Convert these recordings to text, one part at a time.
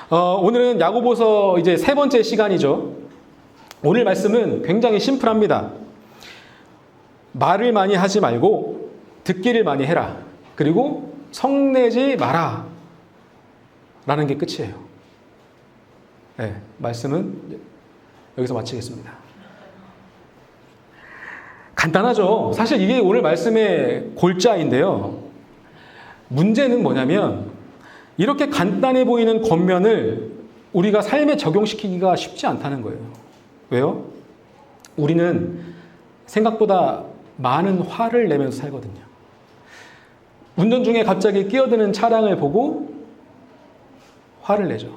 오늘은 야고보서 이제 세 번째 시간이죠. 오늘 말씀은 굉장히 심플합니다. 말을 많이 하지 말고 듣기를 많이 해라. 그리고 성내지 마라. 라는 게 끝이에요. 네, 말씀은 여기서 마치겠습니다. 간단하죠. 사실 이게 오늘 말씀의 골자인데요. 문제는 뭐냐면 이렇게 간단해 보이는 겉면을 우리가 삶에 적용시키기가 쉽지 않다는 거예요. 왜요? 우리는 생각보다 많은 화를 내면서 살거든요. 운전 중에 갑자기 끼어드는 차량을 보고 화를 내죠.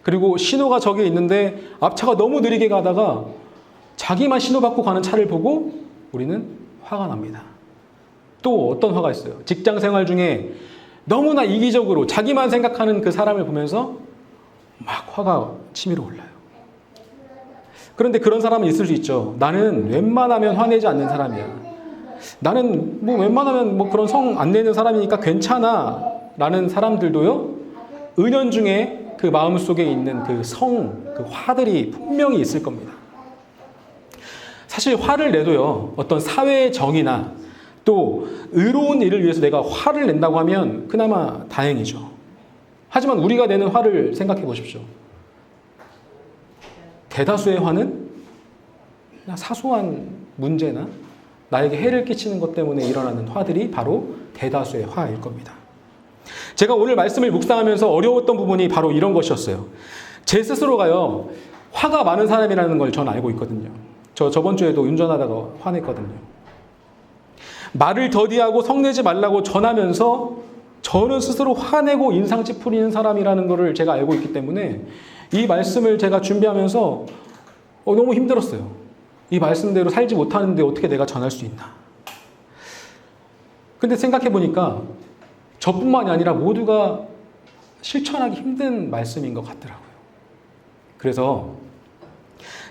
그리고 신호가 저기 있는데 앞차가 너무 느리게 가다가 자기만 신호받고 가는 차를 보고 우리는 화가 납니다. 또 어떤 화가 있어요? 직장 생활 중에 너무나 이기적으로 자기만 생각하는 그 사람을 보면서 막 화가 치밀어 올라요. 그런데 그런 사람은 있을 수 있죠. 나는 웬만하면 화내지 않는 사람이야. 나는 웬만하면 그런 성 안 내는 사람이니까 괜찮아. 라는 사람들도요, 은연중에 그 마음속에 있는 그 화들이 분명히 있을 겁니다. 사실 화를 내도요, 어떤 사회의 정의나 또 의로운 일을 위해서 내가 화를 낸다고 하면 그나마 다행이죠. 하지만 우리가 내는 화를 생각해 보십시오. 대다수의 화는 그냥 사소한 문제나 나에게 해를 끼치는 것 때문에 일어나는 화들이 바로 대다수의 화일 겁니다. 제가 오늘 말씀을 묵상하면서 어려웠던 부분이 바로 이런 것이었어요. 제 스스로가요, 화가 많은 사람이라는 걸 저는 알고 있거든요. 저번 주에도 운전하다가 화냈거든요. 말을 더디하고 성내지 말라고 전하면서 저는 스스로 화내고 인상 찌푸리는 사람이라는 것을 제가 알고 있기 때문에 이 말씀을 제가 준비하면서 너무 힘들었어요. 이 말씀대로 살지 못하는데 어떻게 내가 전할 수 있나. 근데 생각해 보니까 저뿐만이 아니라 모두가 실천하기 힘든 말씀인 것 같더라고요. 그래서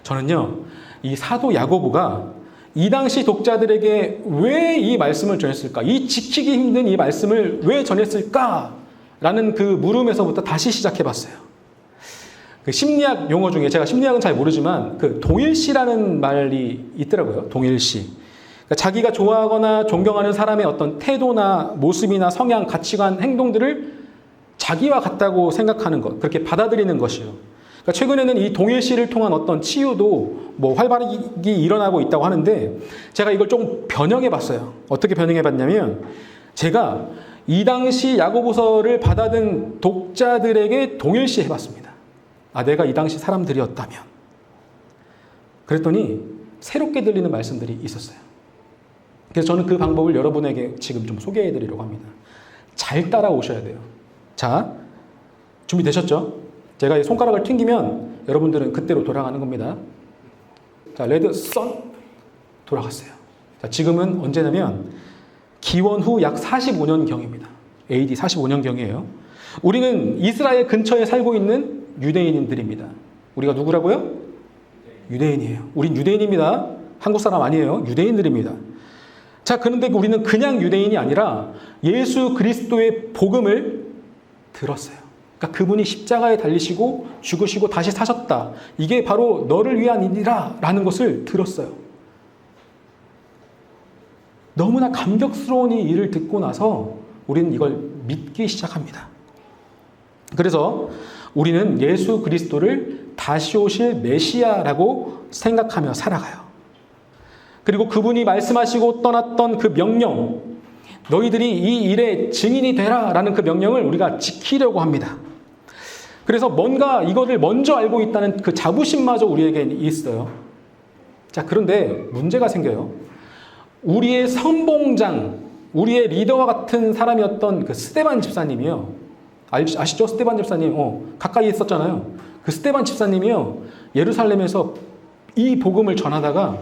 저는요, 이 사도 야고보가 이 당시 독자들에게 왜 이 말씀을 전했을까? 이 지키기 힘든 이 말씀을 왜 전했을까? 라는 그 물음에서부터 다시 시작해 봤어요. 그 심리학 용어 중에 제가 심리학은 잘 모르지만 그 동일시라는 말이 있더라고요. 동일시. 그러니까 자기가 좋아하거나 존경하는 사람의 어떤 태도나 모습이나 성향, 가치관, 행동들을 자기와 같다고 생각하는 것, 그렇게 받아들이는 것이요. 그러니까 최근에는 이 동일시를 통한 어떤 치유도 활발히 일어나고 있다고 하는데 제가 이걸 좀 변형해 봤어요. 어떻게 변형해 봤냐면 제가 이 당시 야고보서를 받아든 독자들에게 동일시 해봤습니다. 내가 이 당시 사람들이었다면. 그랬더니 새롭게 들리는 말씀들이 있었어요. 그래서 저는 그 방법을 여러분에게 지금 좀 소개해 드리려고 합니다. 잘 따라오셔야 돼요. 자, 준비되셨죠? 제가 이 손가락을 튕기면 여러분들은 그때로 돌아가는 겁니다. 자, 레드 선 돌아갔어요. 자, 지금은 언제냐면 기원 후 약 45년경입니다. AD 45년경이에요. 우리는 이스라엘 근처에 살고 있는 유대인들입니다. 우리가 누구라고요? 유대인이에요. 우린 유대인입니다. 한국 사람 아니에요. 유대인들입니다. 자, 그런데 우리는 그냥 유대인이 아니라 예수 그리스도의 복음을 들었어요. 그러니까 그분이 십자가에 달리시고 죽으시고 다시 사셨다. 이게 바로 너를 위한 일이라 라는 것을 들었어요. 너무나 감격스러운 이 일을 듣고 나서 우리는 이걸 믿기 시작합니다. 그래서 우리는 예수 그리스도를 다시 오실 메시아라고 생각하며 살아가요. 그리고 그분이 말씀하시고 떠났던 그 명령, 너희들이 이 일의 증인이 되라 라는 그 명령을 우리가 지키려고 합니다. 그래서 뭔가 이거를 먼저 알고 있다는 그 자부심마저 우리에게 있어요. 자, 그런데 문제가 생겨요. 우리의 선봉장, 우리의 리더와 같은 사람이었던 그 스데반 집사님이요. 아시죠? 스데반 집사님. 가까이 있었잖아요. 그 스데반 집사님이요. 예루살렘에서 이 복음을 전하다가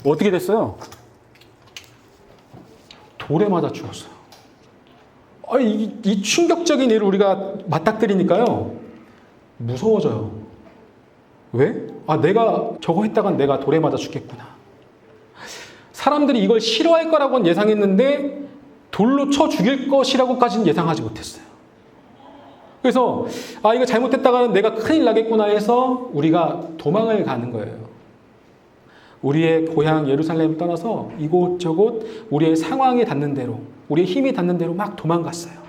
어떻게 됐어요? 돌에 맞아 죽었어요. 이 충격적인 일을 우리가 맞닥뜨리니까요. 무서워져요. 왜? 내가 저거 했다간 내가 돌에 맞아 죽겠구나. 사람들이 이걸 싫어할 거라고는 예상했는데 돌로 쳐 죽일 것이라고까지는 예상하지 못했어요. 그래서 이거 잘못했다가는 내가 큰일 나겠구나 해서 우리가 도망을 가는 거예요. 우리의 고향 예루살렘을 떠나서 이곳저곳 우리의 상황이 닿는 대로, 우리의 힘이 닿는 대로 막 도망갔어요.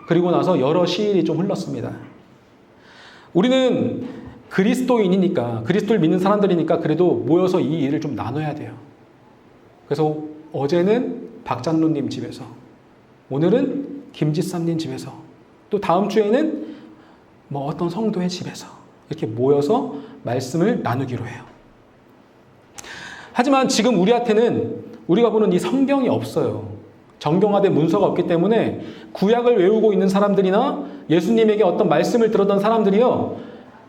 그리고 나서 여러 시일이 좀 흘렀습니다. 우리는 그리스도인이니까, 그리스도를 믿는 사람들이니까 그래도 모여서 이 일을 좀 나눠야 돼요. 그래서 어제는 박장로님 집에서, 오늘은 김지삼님 집에서, 또 다음 주에는 뭐 어떤 성도의 집에서 이렇게 모여서 말씀을 나누기로 해요. 하지만 지금 우리한테는 우리가 보는 이 성경이 없어요. 정경화된 문서가 없기 때문에 구약을 외우고 있는 사람들이나 예수님에게 어떤 말씀을 들었던 사람들이요,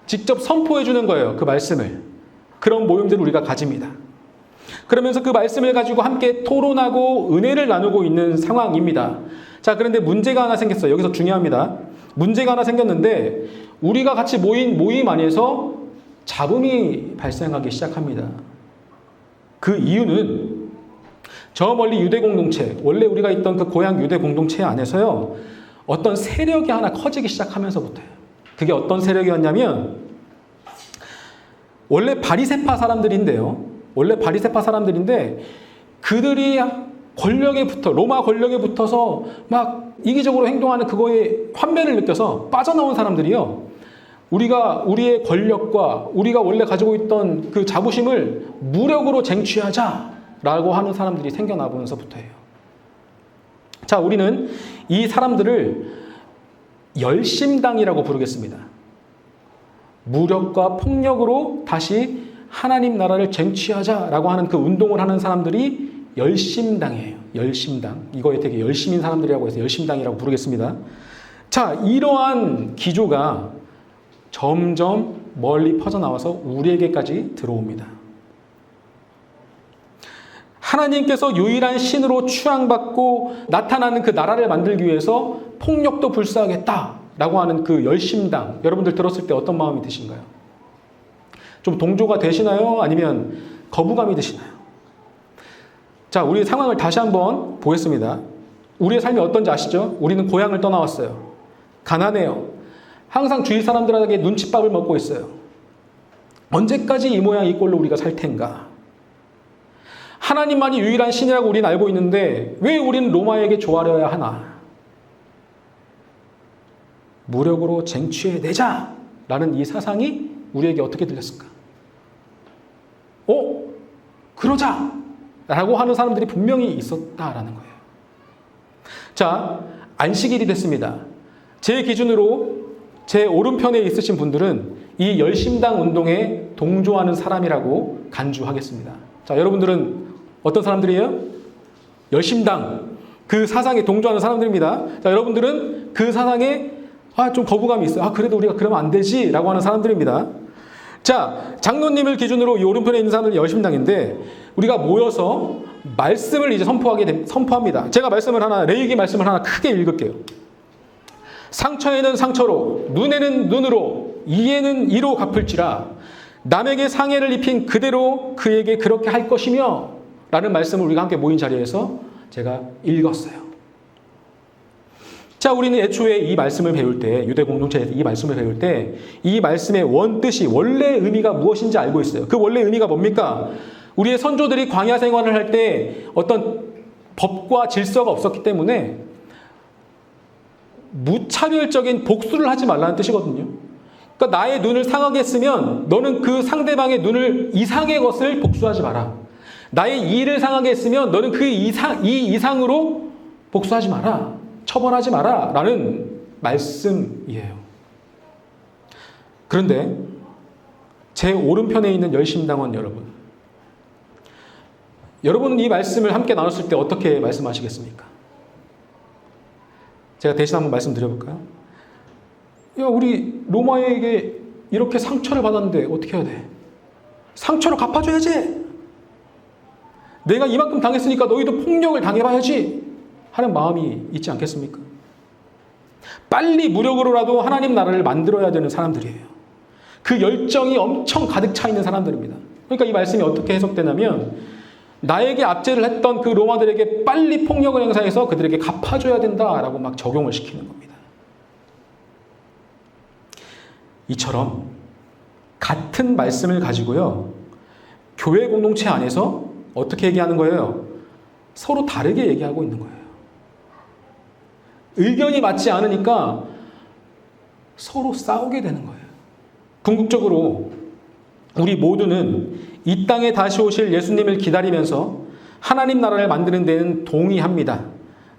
직접 선포해 주는 거예요. 그 말씀을. 그런 모임들을 우리가 가집니다. 그러면서 그 말씀을 가지고 함께 토론하고 은혜를 나누고 있는 상황입니다. 자, 그런데 문제가 하나 생겼어요. 여기서 중요합니다. 문제가 하나 생겼는데 우리가 같이 모인 모임 안에서 잡음이 발생하기 시작합니다. 그 이유는 저 멀리 유대 공동체, 원래 우리가 있던 그 고향 유대 공동체 안에서요, 어떤 세력이 하나 커지기 시작하면서부터요. 그게 어떤 세력이었냐면, 원래 바리새파 사람들인데 그들이 권력에 붙어, 로마 권력에 붙어서 막 이기적으로 행동하는 그거에 환멸을 느껴서 빠져나온 사람들이요, 우리의 권력과 우리가 원래 가지고 있던 그 자부심을 무력으로 쟁취하자라고 하는 사람들이 생겨나면서부터예요. 자, 우리는 이 사람들을 열심당이라고 부르겠습니다. 무력과 폭력으로 다시 하나님 나라를 쟁취하자라고 하는 그 운동을 하는 사람들이 열심당이에요. 열심당. 이거에 되게 열심인 사람들이라고 해서 열심당이라고 부르겠습니다. 자, 이러한 기조가 점점 멀리 퍼져나와서 우리에게까지 들어옵니다. 하나님께서 유일한 신으로 추앙받고 나타나는 그 나라를 만들기 위해서 폭력도 불사하겠다라고 하는 그 열심당, 여러분들 들었을 때 어떤 마음이 드신가요? 좀 동조가 되시나요? 아니면 거부감이 드시나요? 자, 우리 상황을 다시 한번 보겠습니다. 우리의 삶이 어떤지 아시죠? 우리는 고향을 떠나왔어요. 가난해요. 항상 주위 사람들에게 눈칫밥을 먹고 있어요. 언제까지 이 모양 이 꼴로 우리가 살 텐가? 하나님만이 유일한 신이라고 우리는 알고 있는데 왜 우리는 로마에게 조아려야 하나? 무력으로 쟁취해내자라는 이 사상이 우리에게 어떻게 들렸을까? 그러자! 라고 하는 사람들이 분명히 있었다라는 거예요. 자, 안식일이 됐습니다. 제 기준으로 제 오른편에 있으신 분들은 이 열심당 운동에 동조하는 사람이라고 간주하겠습니다. 자, 여러분들은 어떤 사람들이에요? 열심당, 그 사상에 동조하는 사람들입니다. 자, 여러분들은 그 사상에 좀 거부감이 있어요. 그래도 우리가 그러면 안 되지 라고 하는 사람들입니다. 자, 장로님을 기준으로 이 오른편에 있는 사람들이 열심당인데 우리가 모여서 말씀을 이제 선포합니다. 제가 레위기 말씀을 하나 크게 읽을게요. 상처에는 상처로, 눈에는 눈으로, 이에는 이로 갚을지라 남에게 상해를 입힌 그대로 그에게 그렇게 할 것이며 라는 말씀을 우리가 함께 모인 자리에서 제가 읽었어요. 자, 우리는 애초에 이 말씀을 배울 때, 유대 공동체에서 이 말씀을 배울 때 이 말씀의 원뜻이, 원래 의미가 무엇인지 알고 있어요. 그 원래 의미가 뭡니까? 우리의 선조들이 광야 생활을 할 때 어떤 법과 질서가 없었기 때문에 무차별적인 복수를 하지 말라는 뜻이거든요. 그러니까 나의 눈을 상하게 했으면 너는 그 상대방의 눈을 이상의 것을 복수하지 마라. 나의 이를 상하게 했으면 너는 그 이 이상으로 복수하지 마라. 처벌하지 마라. 라는 말씀이에요. 그런데 제 오른편에 있는 열심당원 여러분은 이 말씀을 함께 나눴을 때 어떻게 말씀하시겠습니까? 제가 대신 한번 말씀드려볼까요? 우리 로마에게 이렇게 상처를 받았는데 어떻게 해야 돼? 상처를 갚아줘야지. 내가 이만큼 당했으니까 너희도 폭력을 당해봐야지 하는 마음이 있지 않겠습니까? 빨리 무력으로라도 하나님 나라를 만들어야 되는 사람들이에요. 그 열정이 엄청 가득 차 있는 사람들입니다. 그러니까 이 말씀이 어떻게 해석되냐면 나에게 압제를 했던 그 로마들에게 빨리 폭력을 행사해서 그들에게 갚아줘야 된다라고 막 적용을 시키는 겁니다. 이처럼 같은 말씀을 가지고요, 교회 공동체 안에서 어떻게 얘기하는 거예요? 서로 다르게 얘기하고 있는 거예요. 의견이 맞지 않으니까 서로 싸우게 되는 거예요. 궁극적으로 우리 모두는 이 땅에 다시 오실 예수님을 기다리면서 하나님 나라를 만드는 데는 동의합니다.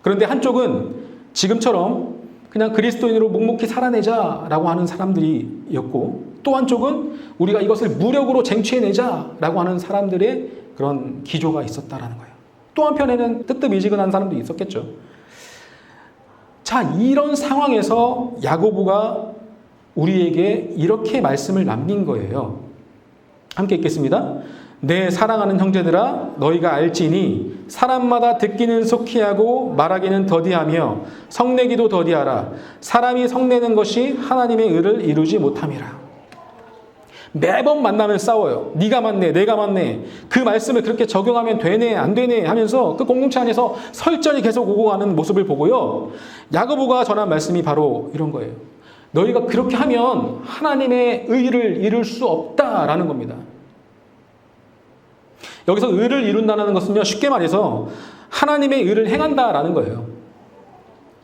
그런데 한쪽은 지금처럼 그냥 그리스도인으로 묵묵히 살아내자라고 하는 사람들이었고, 또 한쪽은 우리가 이것을 무력으로 쟁취해내자라고 하는 사람들의 그런 기조가 있었다라는 거예요. 또 한편에는 뜨뜻미지근한 사람도 있었겠죠. 자, 이런 상황에서 야고보가 우리에게 이렇게 말씀을 남긴 거예요. 함께 읽겠습니다. 내 사랑하는 형제들아, 너희가 알지니 사람마다 듣기는 속히 하고 말하기는 더디하며 성내기도 더디하라. 사람이 성내는 것이 하나님의 의를 이루지 못함이라. 매번 만나면 싸워요. 네가 맞네, 내가 맞네. 그 말씀을 그렇게 적용하면 되네, 안 되네 하면서 그 공동체 안에서 설전이 계속 오고 가는 모습을 보고요, 야고보가 전한 말씀이 바로 이런 거예요. 너희가 그렇게 하면 하나님의 의를 이룰 수 없다라는 겁니다. 여기서 의를 이룬다는 것은요, 쉽게 말해서 하나님의 의를 행한다라는 거예요.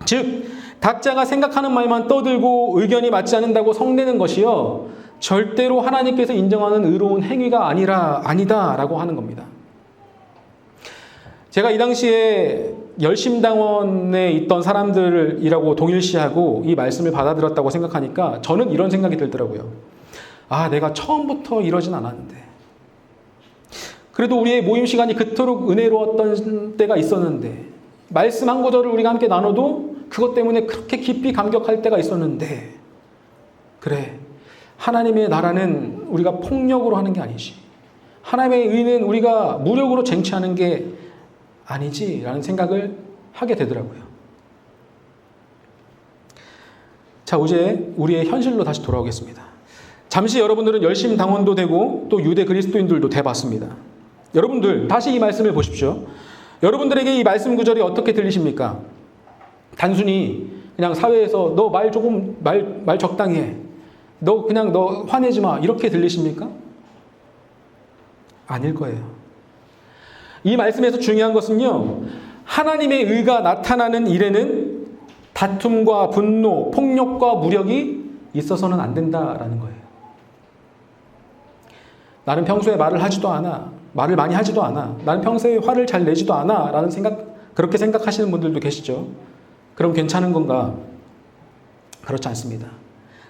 즉, 각자가 생각하는 말만 떠들고 의견이 맞지 않는다고 성내는 것이요, 절대로 하나님께서 인정하는 의로운 행위가 아니다라고 하는 겁니다. 제가 이 당시에 열심당원에 있던 사람들이라고 동일시하고 이 말씀을 받아들였다고 생각하니까 저는 이런 생각이 들더라고요. 아, 내가 처음부터 이러진 않았는데, 그래도 우리의 모임 시간이 그토록 은혜로웠던 때가 있었는데, 말씀 한 구절을 우리가 함께 나눠도 그것 때문에 그렇게 깊이 감격할 때가 있었는데, 그래, 하나님의 나라는 우리가 폭력으로 하는 게 아니지, 하나님의 의는 우리가 무력으로 쟁취하는 게 아니지 라는 생각을 하게 되더라고요. 자, 이제 우리의 현실로 다시 돌아오겠습니다. 잠시 여러분들은 열심 당원도 되고 또 유대 그리스도인들도 돼봤습니다. 여러분들 다시 이 말씀을 보십시오. 여러분들에게 이 말씀 구절이 어떻게 들리십니까? 단순히 그냥 사회에서 너 말 적당히 해, 너 화내지 마, 이렇게 들리십니까? 아닐 거예요. 이 말씀에서 중요한 것은요, 하나님의 의가 나타나는 일에는 다툼과 분노, 폭력과 무력이 있어서는 안 된다라는 거예요. 나는 평소에 말을 많이 하지도 않아. 나는 평소에 화를 잘 내지도 않아. 라는 그렇게 생각하시는 분들도 계시죠. 그럼 괜찮은 건가? 그렇지 않습니다.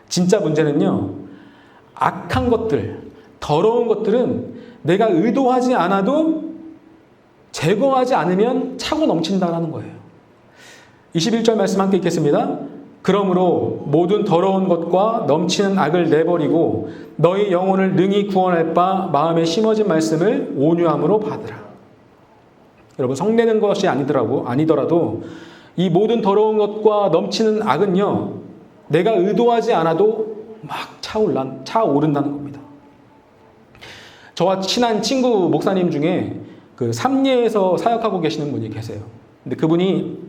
진짜 문제는요, 악한 것들, 더러운 것들은 내가 의도하지 않아도 제거하지 않으면 차고 넘친다라는 거예요. 21절 말씀 함께 읽겠습니다. 그러므로 모든 더러운 것과 넘치는 악을 내버리고 너희 영혼을 능히 구원할 바 마음에 심어진 말씀을 온유함으로 받으라. 여러분, 성내는 것이 아니더라도 이 모든 더러운 것과 넘치는 악은요, 내가 의도하지 않아도 막 차오른다는 겁니다. 저와 친한 친구 목사님 중에 그 삼리에서 사역하고 계시는 분이 계세요. 근데 그분이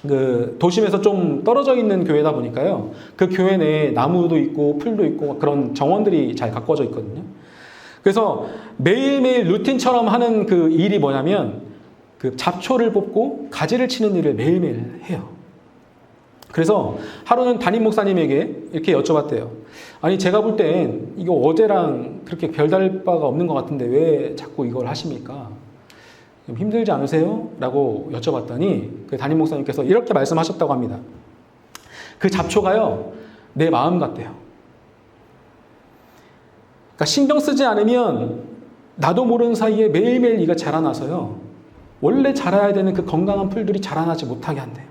그 도심에서 좀 떨어져 있는 교회다 보니까요, 그 교회 내에 나무도 있고 풀도 있고 그런 정원들이 잘 가꿔져 있거든요. 그래서 매일매일 루틴처럼 하는 그 일이 뭐냐면 그 잡초를 뽑고 가지를 치는 일을 매일매일 해요. 그래서 하루는 담임 목사님에게 이렇게 여쭤봤대요. 아니, 제가 볼 땐 이거 어제랑 그렇게 별다를 바가 없는 것 같은데 왜 자꾸 이걸 하십니까? 좀 힘들지 않으세요? 라고 여쭤봤더니 그 담임 목사님께서 이렇게 말씀하셨다고 합니다. 그 잡초가요, 내 마음 같대요. 그러니까 신경 쓰지 않으면 나도 모르는 사이에 매일매일 이가 자라나서요, 원래 자라야 되는 그 건강한 풀들이 자라나지 못하게 한대요.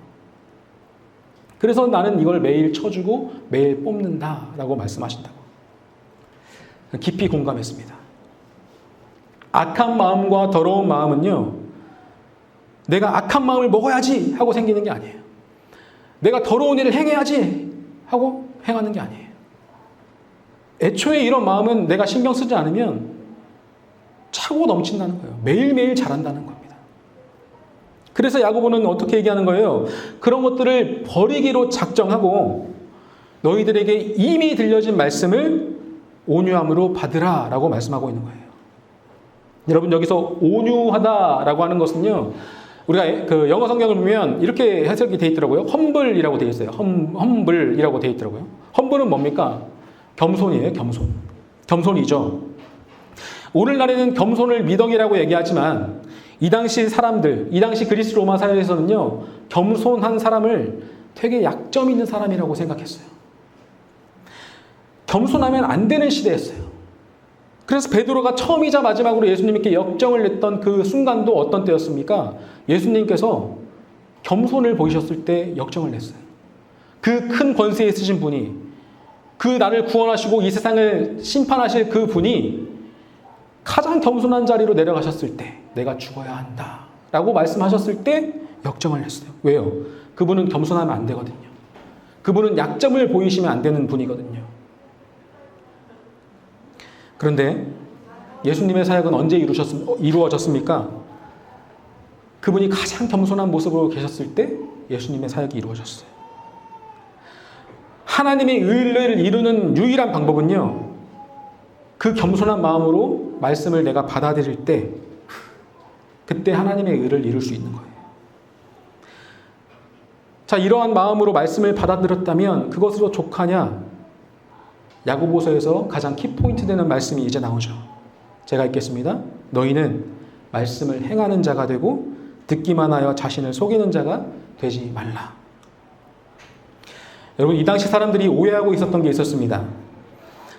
그래서 나는 이걸 매일 쳐주고 매일 뽑는다라고 말씀하신다고. 깊이 공감했습니다. 악한 마음과 더러운 마음은요, 내가 악한 마음을 먹어야지 하고 생기는 게 아니에요. 내가 더러운 일을 행해야지 하고 행하는 게 아니에요. 애초에 이런 마음은 내가 신경 쓰지 않으면 차고 넘친다는 거예요. 매일매일 자란다는 겁니다. 그래서 야고보는 어떻게 얘기하는 거예요? 그런 것들을 버리기로 작정하고 너희들에게 이미 들려진 말씀을 온유함으로 받으라 라고 말씀하고 있는 거예요. 여러분, 여기서 온유하다라고 하는 것은요, 우리가 그 영어 성경을 보면 이렇게 해석이 되어 있더라고요. 험블이라고 되어 있어요. 험블이라고 되어 있더라고요. 험블은 뭡니까? 겸손이에요. 겸손. 겸손이죠. 오늘날에는 겸손을 미덕이라고 얘기하지만 이 당시 사람들, 이 당시 그리스 로마 사회에서는요, 겸손한 사람을 되게 약점 있는 사람이라고 생각했어요. 겸손하면 안 되는 시대였어요. 그래서 베드로가 처음이자 마지막으로 예수님께 역정을 냈던 그 순간도 어떤 때였습니까? 예수님께서 겸손을 보이셨을 때 역정을 냈어요. 그 큰 권세에 있으신 분이, 그 나를 구원하시고 이 세상을 심판하실 그 분이 가장 겸손한 자리로 내려가셨을 때 내가 죽어야 한다 라고 말씀하셨을 때 역정을 냈어요. 왜요? 그분은 겸손하면 안 되거든요. 그분은 약점을 보이시면 안 되는 분이거든요. 그런데 예수님의 사역은 언제 이루어졌습니까? 그분이 가장 겸손한 모습으로 계셨을 때 예수님의 사역이 이루어졌어요. 하나님의 의를 이루는 유일한 방법은요, 그 겸손한 마음으로 말씀을 내가 받아들일 때 그때 하나님의 의를 이룰 수 있는 거예요. 자, 이러한 마음으로 말씀을 받아들였다면 그것으로 족하냐? 야고보서에서 가장 키포인트 되는 말씀이 이제 나오죠. 제가 읽겠습니다. 너희는 말씀을 행하는 자가 되고 듣기만 하여 자신을 속이는 자가 되지 말라. 여러분, 이 당시 사람들이 오해하고 있었던 게 있었습니다.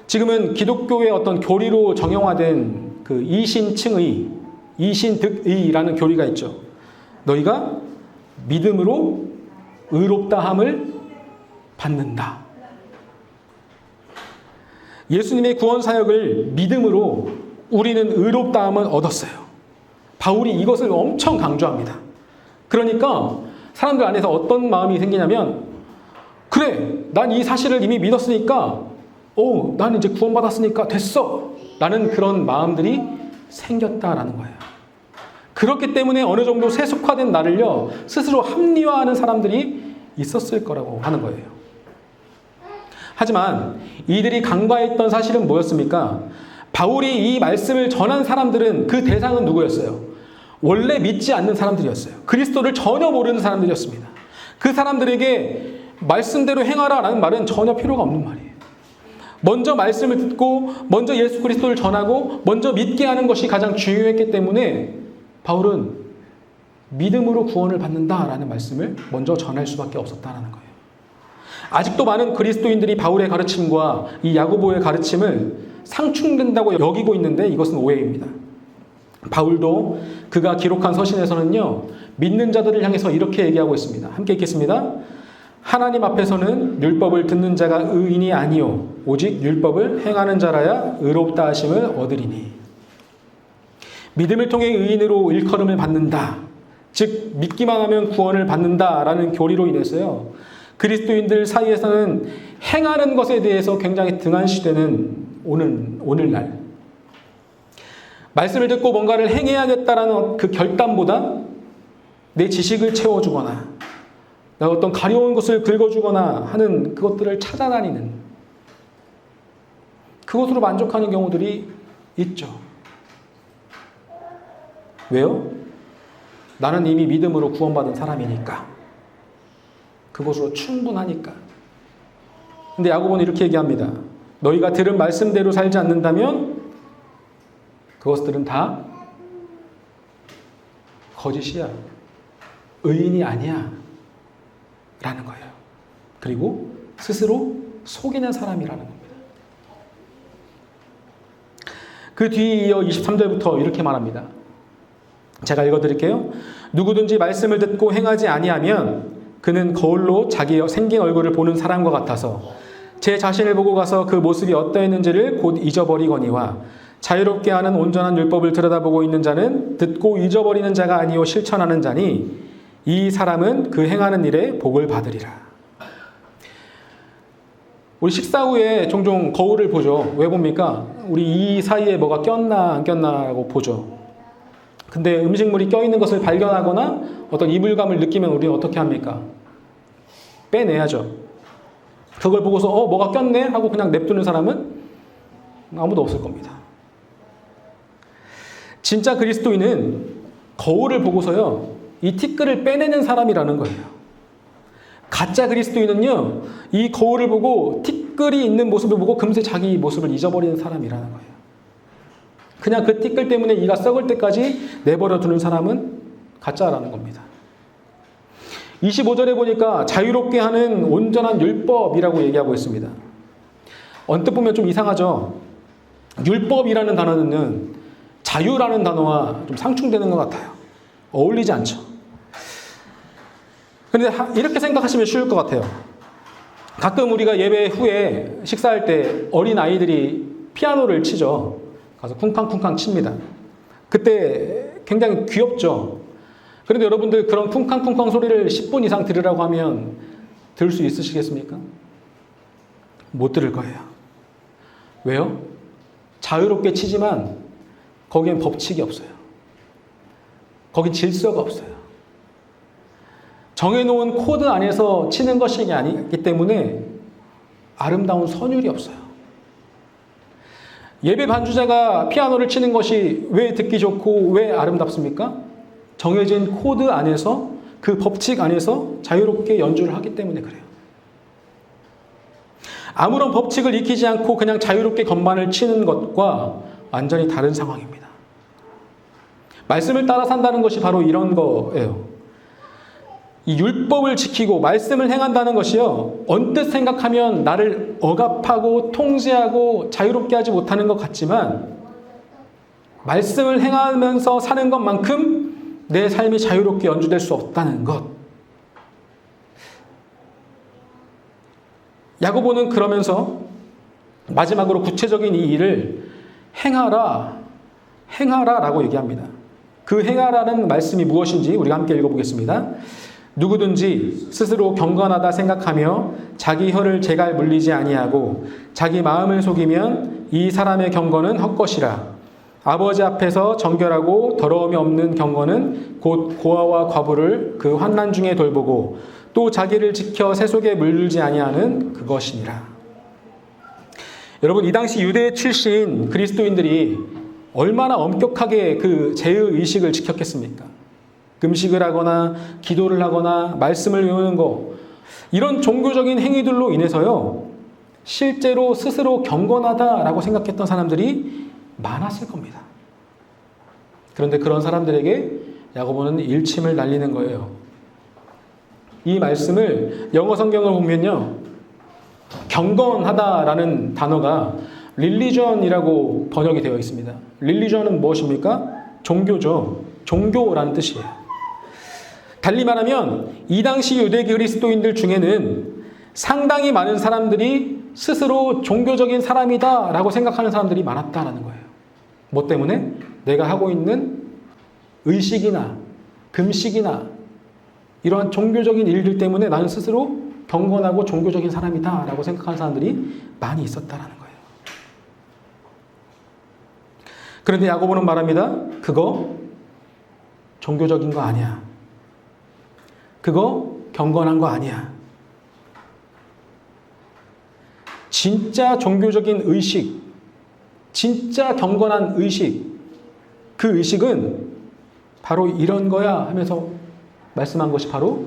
지금은 기독교의 어떤 교리로 정형화된 그 이신칭의, 이신득의라는 교리가 있죠. 너희가 믿음으로 의롭다함을 받는다. 예수님의 구원 사역을 믿음으로 우리는 의롭다함을 얻었어요. 바울이 이것을 엄청 강조합니다. 그러니까 사람들 안에서 어떤 마음이 생기냐면, 그래, 난 이 사실을 이미 믿었으니까, 난 이제 구원받았으니까 됐어 라는 그런 마음들이 생겼다라는 거예요. 그렇기 때문에 어느 정도 세속화된 나를요, 스스로 합리화하는 사람들이 있었을 거라고 하는 거예요. 하지만 이들이 간과했던 사실은 뭐였습니까? 바울이 이 말씀을 전한 사람들은 그 대상은 누구였어요? 원래 믿지 않는 사람들이었어요. 그리스도를 전혀 모르는 사람들이었습니다. 그 사람들에게 말씀대로 행하라 라는 말은 전혀 필요가 없는 말이에요. 먼저 말씀을 듣고 먼저 예수 그리스도를 전하고 먼저 믿게 하는 것이 가장 중요했기 때문에 바울은 믿음으로 구원을 받는다라는 말씀을 먼저 전할 수밖에 없었다는 거예요. 아직도 많은 그리스도인들이 바울의 가르침과 이 야고보의 가르침을 상충된다고 여기고 있는데 이것은 오해입니다. 바울도 그가 기록한 서신에서는요, 믿는 자들을 향해서 이렇게 얘기하고 있습니다. 함께 읽겠습니다. 하나님 앞에서는 율법을 듣는 자가 의인이 아니요 오직 율법을 행하는 자라야 의롭다 하심을 얻으리니. 믿음을 통해 의인으로 일컬음을 받는다. 즉 믿기만 하면 구원을 받는다라는 교리로 인해서요, 그리스도인들 사이에서는 행하는 것에 대해서 굉장히 등한시되는 오늘날, 말씀을 듣고 뭔가를 행해야겠다라는 그 결단보다 내 지식을 채워주거나 어떤 가려운 것을 긁어주거나 하는 그것들을 찾아다니는, 그것으로 만족하는 경우들이 있죠. 왜요? 나는 이미 믿음으로 구원받은 사람이니까. 그것으로 충분하니까. 근데 야고보는 이렇게 얘기합니다. 너희가 들은 말씀대로 살지 않는다면 그것들은 다 거짓이야. 의인이 아니야. 라는 거예요. 그리고 스스로 속이는 사람이라는 겁니다. 그 뒤에 이어 23절부터 이렇게 말합니다. 제가 읽어드릴게요. 누구든지 말씀을 듣고 행하지 아니하면 그는 거울로 자기 생긴 얼굴을 보는 사람과 같아서 제 자신을 보고 가서 그 모습이 어떠했는지를 곧 잊어버리거니와 자유롭게 하는 온전한 율법을 들여다보고 있는 자는 듣고 잊어버리는 자가 아니요 실천하는 자니 이 사람은 그 행하는 일에 복을 받으리라. 우리 식사 후에 종종 거울을 보죠. 왜 봅니까? 우리 이 사이에 뭐가 꼈나 안 꼈나라고 보죠. 근데 음식물이 껴있는 것을 발견하거나 어떤 이물감을 느끼면 우리는 어떻게 합니까? 빼내야죠. 그걸 보고서 뭐가 꼈네 하고 그냥 냅두는 사람은 아무도 없을 겁니다. 진짜 그리스도인은 거울을 보고서요, 이 티끌을 빼내는 사람이라는 거예요. 가짜 그리스도인은요, 이 거울을 보고 티끌이 있는 모습을 보고 금세 자기 모습을 잊어버리는 사람이라는 거예요. 그냥 그 티끌 때문에 이가 썩을 때까지 내버려 두는 사람은 가짜라는 겁니다. 25절에 보니까 자유롭게 하는 온전한 율법이라고 얘기하고 있습니다. 언뜻 보면 좀 이상하죠. 율법이라는 단어는 자유라는 단어와 좀 상충되는 것 같아요. 어울리지 않죠. 그런데 이렇게 생각하시면 쉬울 것 같아요. 가끔 우리가 예배 후에 식사할 때 어린 아이들이 피아노를 치죠. 가서 쿵쾅쿵쾅 칩니다. 그때 굉장히 귀엽죠. 그런데 여러분들 그런 쿵쾅쿵쾅 소리를 10분 이상 들으라고 하면 들을 수 있으시겠습니까? 못 들을 거예요. 왜요? 자유롭게 치지만 거기엔 법칙이 없어요. 거긴 질서가 없어요. 정해놓은 코드 안에서 치는 것이 아니기 때문에 아름다운 선율이 없어요. 예배 반주자가 피아노를 치는 것이 왜 듣기 좋고 왜 아름답습니까? 정해진 코드 안에서, 그 법칙 안에서 자유롭게 연주를 하기 때문에 그래요. 아무런 법칙을 익히지 않고 그냥 자유롭게 건반을 치는 것과 완전히 다른 상황입니다. 말씀을 따라 산다는 것이 바로 이런 거예요. 이 율법을 지키고 말씀을 행한다는 것이요, 언뜻 생각하면 나를 억압하고 통제하고 자유롭게 하지 못하는 것 같지만, 말씀을 행하면서 사는 것만큼 내 삶이 자유롭게 연주될 수 없다는 것. 야고보는 그러면서 마지막으로 구체적인 이 일을 행하라 라고 얘기합니다. 그 행하라는 말씀이 무엇인지 우리가 함께 읽어보겠습니다. 누구든지 스스로 경건하다 생각하며 자기 혀를 제갈 물리지 아니하고 자기 마음을 속이면 이 사람의 경건은 헛것이라. 아버지 앞에서 정결하고 더러움이 없는 경건은 곧 고아와 과부를 그 환난 중에 돌보고 또 자기를 지켜 세속에 물들지 아니하는 그것이니라. 여러분, 이 당시 유대 출신 그리스도인들이 얼마나 엄격하게 그 제의의식을 지켰겠습니까? 금식을 하거나 기도를 하거나 말씀을 외우는 거, 이런 종교적인 행위들로 인해서요, 실제로 스스로 경건하다라고 생각했던 사람들이 많았을 겁니다. 그런데 그런 사람들에게 야고보는 일침을 날리는 거예요. 이 말씀을 영어 성경을 보면요, 경건하다라는 단어가 religion이라고 번역이 되어 있습니다. religion은 무엇입니까? 종교죠. 종교라는 뜻이에요. 달리 말하면 이 당시 유대 그리스도인들 중에는 상당히 많은 사람들이 스스로 종교적인 사람이다라고 생각하는 사람들이 많았다라는 거예요. 뭐 때문에? 내가 하고 있는 의식이나 금식이나 이러한 종교적인 일들 때문에 나는 스스로 경건하고 종교적인 사람이다라고 생각하는 사람들이 많이 있었다라는 거예요. 그런데 야고보는 말합니다. 그거 종교적인 거 아니야. 그거 경건한 거 아니야. 진짜 종교적인 의식, 진짜 경건한 의식, 그 의식은 바로 이런 거야 하면서 말씀한 것이 바로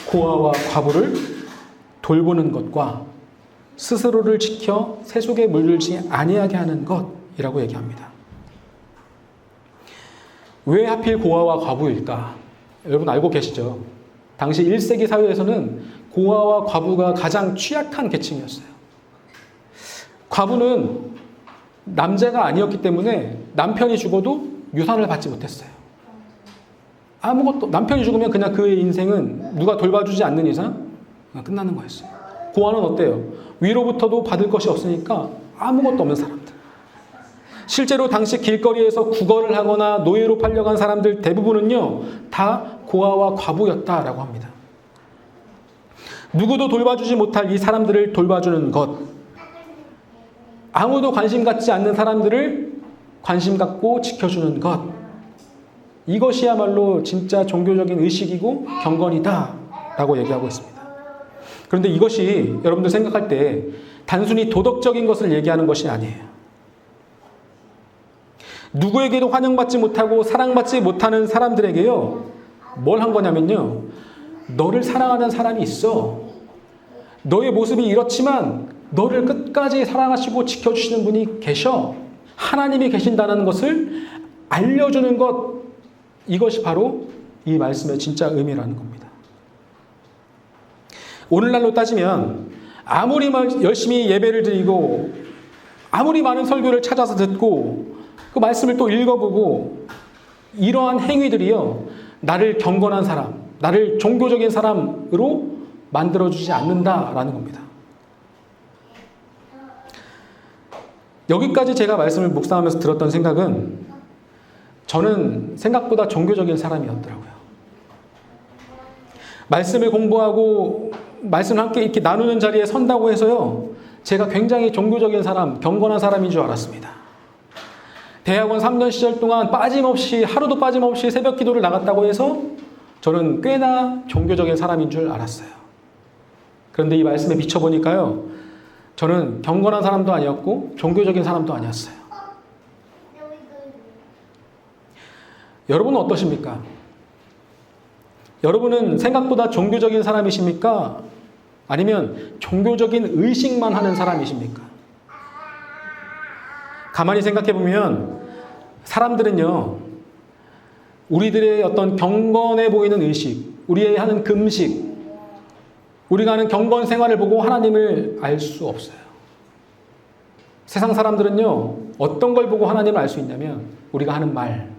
고아와 과부를 돌보는 것과 스스로를 지켜 세속에 물들지 아니하게 하는 것이라고 얘기합니다. 왜 하필 고아와 과부일까? 여러분 알고 계시죠? 당시 1세기 사회에서는 고아와 과부가 가장 취약한 계층이었어요. 과부는 남자가 아니었기 때문에 남편이 죽어도 유산을 받지 못했어요. 아무것도, 남편이 죽으면 그냥 그의 인생은 누가 돌봐주지 않는 이상 끝나는 거였어요. 고아는 어때요? 위로부터도 받을 것이 없으니까 아무것도 없는 사람들. 실제로 당시 길거리에서 구걸을 하거나 노예로 팔려간 사람들 대부분은요, 다 고아와 과부였다라고 합니다. 누구도 돌봐주지 못할 이 사람들을 돌봐주는 것, 아무도 관심 갖지 않는 사람들을 관심 갖고 지켜주는 것, 이것이야말로 진짜 종교적인 의식이고 경건이다 라고 얘기하고 있습니다. 그런데 이것이 여러분들 생각할 때 단순히 도덕적인 것을 얘기하는 것이 아니에요. 누구에게도 환영받지 못하고 사랑받지 못하는 사람들에게요, 뭘 한 거냐면요, 너를 사랑하는 사람이 있어. 너의 모습이 이렇지만 너를 끝까지 사랑하시고 지켜주시는 분이 계셔. 하나님이 계신다는 것을 알려주는 것, 이것이 바로 이 말씀의 진짜 의미라는 겁니다. 오늘날로 따지면 아무리 열심히 예배를 드리고 아무리 많은 설교를 찾아서 듣고 그 말씀을 또 읽어보고 이러한 행위들이요, 나를 경건한 사람, 나를 종교적인 사람으로 만들어주지 않는다라는 겁니다. 여기까지 제가 말씀을 묵상하면서 들었던 생각은, 저는 생각보다 종교적인 사람이었더라고요. 말씀을 공부하고 말씀을 함께 이렇게 나누는 자리에 선다고 해서요, 제가 굉장히 종교적인 사람, 경건한 사람인 줄 알았습니다. 대학원 3년 시절 동안 빠짐없이, 하루도 빠짐없이 새벽 기도를 나갔다고 해서 저는 꽤나 종교적인 사람인 줄 알았어요. 그런데 이 말씀에 비춰보니까요, 저는 경건한 사람도 아니었고 종교적인 사람도 아니었어요. 여러분은 어떠십니까? 여러분은 생각보다 종교적인 사람이십니까? 아니면 종교적인 의식만 하는 사람이십니까? 가만히 생각해 보면 사람들은요, 우리들의 어떤 경건해 보이는 의식, 우리의 하는 금식, 우리가 하는 경건 생활을 보고 하나님을 알 수 없어요. 세상 사람들은요, 어떤 걸 보고 하나님을 알 수 있냐면 우리가 하는 말,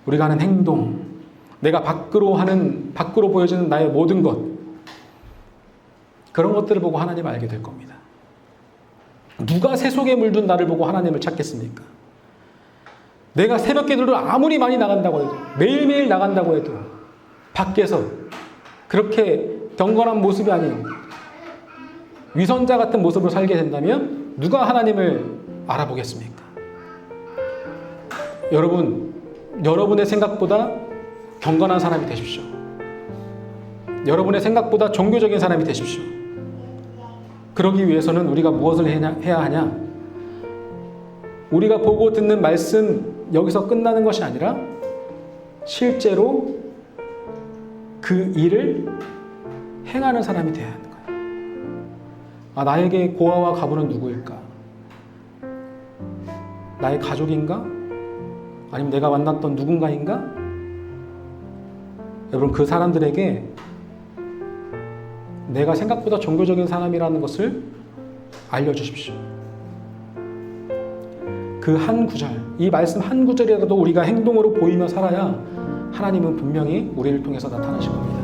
우리가 하는 행동, 내가 밖으로 보여지는 나의 모든 것, 그런 것들을 보고 하나님을 알게 될 겁니다. 누가 새 속에 물든 나를 보고 하나님을 찾겠습니까? 내가 새벽 기도를 아무리 많이 나간다고 해도, 매일매일 나간다고 해도 밖에서 그렇게 경건한 모습이 아닌 위선자 같은 모습으로 살게 된다면 누가 하나님을 알아보겠습니까? 여러분의 생각보다 경건한 사람이 되십시오. 여러분의 생각보다 종교적인 사람이 되십시오. 그러기 위해서는 우리가 무엇을 해야 하냐? 우리가 보고 듣는 말씀 여기서 끝나는 것이 아니라 실제로 그 일을 행하는 사람이 되어야 하는 거예요. 나에게 고아와 가부는 누구일까? 나의 가족인가? 아니면 내가 만났던 누군가인가? 여러분, 그 사람들에게 내가 생각보다 종교적인 사람이라는 것을 알려주십시오. 그 한 구절, 이 말씀 한 구절이라도 우리가 행동으로 보이며 살아야 하나님은 분명히 우리를 통해서 나타나실 겁니다.